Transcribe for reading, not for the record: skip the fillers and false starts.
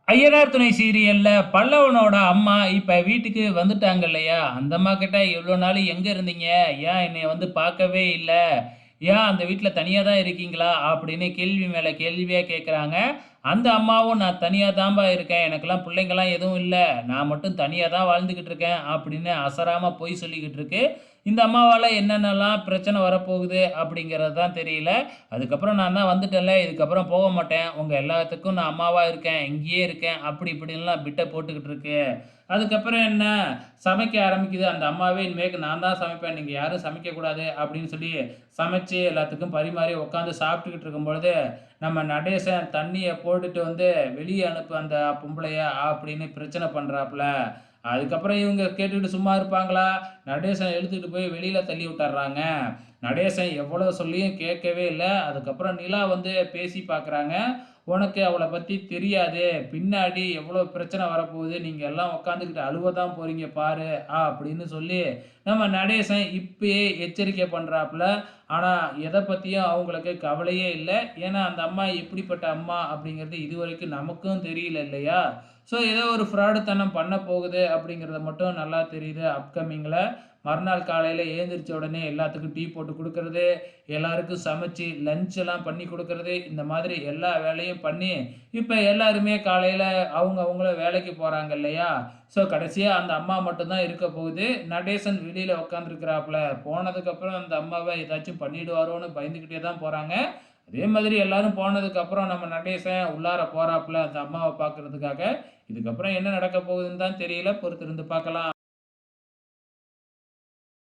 ஐயனார் துணை சீரியல்ல பல்லவனோட அம்மா இப்ப வீட்டுக்கு வந்துட்டாங்க இல்லையா? அந்த அம்மா கிட்ட "இவ்ளோ நாள் எங்க இருந்தீங்க? ஏன் என்னைய வந்து பார்க்கவே இல்ல? ஏன் அந்த வீட்ல தனியா தான் இருக்கீங்களா?" அப்படின்னு கேள்வி மேல கேள்வியா கேட்கறாங்க. அந்த அம்மாவும் "நான் தனியா தான்பா இருக்கேன். எனக்கெல்லாம் பிள்ளைங்கலாம் எதுவும் இல்ல. நான் மட்டும் தனியா தான் வாழ்ந்துகிட்டு இருக்கேன்." அப்படின்னு அசராம பொய் சொல்லிக்கிட்டு இருக்கு. இந்த அம்மாவால என்னென்னலாம் பிரச்சனை வரப்போகுது அப்படிங்கிறது தான் தெரியல. அதுக்கப்புறம் நான் தான் வந்துட்டேன்ல, இதுக்கப்புறம் போக மாட்டேன். உங்க எல்லாத்துக்கும் நான் அம்மாவா இருக்கேன். இங்கேயே இருக்கேன். அப்படி இப்படின்லாம் பிட்ட போட்டுக்கிட்டு இருக்கு. அதுக்கப்புறம் என்ன, சமைக்க ஆரம்பிக்குது. அந்த அம்மாவே இனிமேக்கு நான் தான் சமைப்பேன். நீங்க யாரும் சமைக்கக்கூடாது அப்படின்னு சொல்லி சமைச்சு எல்லாத்துக்கும் பரிமாறி உட்காந்து சாப்பிட்டுக்கிட்டு இருக்கும்பொழுது, நம்ம நடேசன் தண்ணிய போட்டுட்டு வந்து வெளிய அனுப்பு அந்த பொம்பளைய அப்படின்னு பிரச்சனை பண்றாப்புல. அதுக்கப்புறம் இவங்க கேட்டுக்கிட்டு சும்மா இருப்பாங்களா? நடேசன இழுத்துட்டு போய் வெளியில தள்ளி விட்டர்றாங்க. நடேசன் எவ்வளோ சொல்லியும் கேட்கவே இல்ல. அதுக்கப்புறம் நிலா வந்து பேசி பார்க்குறாங்க. "உனக்கு அவள பத்தி தெரியாது. பின்னாடி எவ்வளோ பிரச்சனை வரப்போகுது. நீங்க எல்லாம் உட்காந்துக்கிட்டு அழுவ தான் போறீங்க பாரு" அப்படின்னு சொல்லி நம்ம நடேசன் இப்பயே எச்சரிக்கை பண்றாப்புல. ஆனா எத பத்தியும் அவங்களுக்கு கவலையே இல்ல. ஏன்னா அந்த அம்மா எப்படிப்பட்ட அம்மா அப்படிங்கிறது இதுவரைக்கும் நமக்கும் தெரியல இல்லையா? ஸோ ஏதோ ஒரு ஃப்ராடுத்தனம் பண்ண போகுது அப்படிங்கிறது மட்டும் நல்லா தெரியுது அப்கமிங்ல. மறுநாள் காலையில எழுந்திரிச்ச உடனே எல்லாத்துக்கும் டீ போட்டு குடுக்கறது, எல்லாருக்கும் சமைச்சு லஞ்ச் எல்லாம் பண்ணி குடுக்கறது, இந்த மாதிரி எல்லா வேலையும் பண்ணி, இப்ப எல்லாருமே காலையில அவங்க அவங்கள வேலைக்கு போறாங்க இல்லையா? ஸோ கடைசியா அந்த அம்மா மட்டும் தான் இருக்க போகுது. நடேசன் வெளியில உட்காந்துருக்கிறாப்புல. போனதுக்கப்புறம் அந்த அம்மாவ ஏதாச்சும் பண்ணிடுவாரோன்னு பயந்துகிட்டே தான் போறாங்க. அதே மாதிரி எல்லாரும் போனதுக்கப்புறம் நம்ம நடேசன் உள்ளார போறாப்புல அந்த அம்மாவ பார்க்கறதுக்காக. இதுக்கப்புறம் என்ன நடக்க போகுதுன்னு தான் தெரியல. பொறுத்திருந்து பார்க்கலாம்.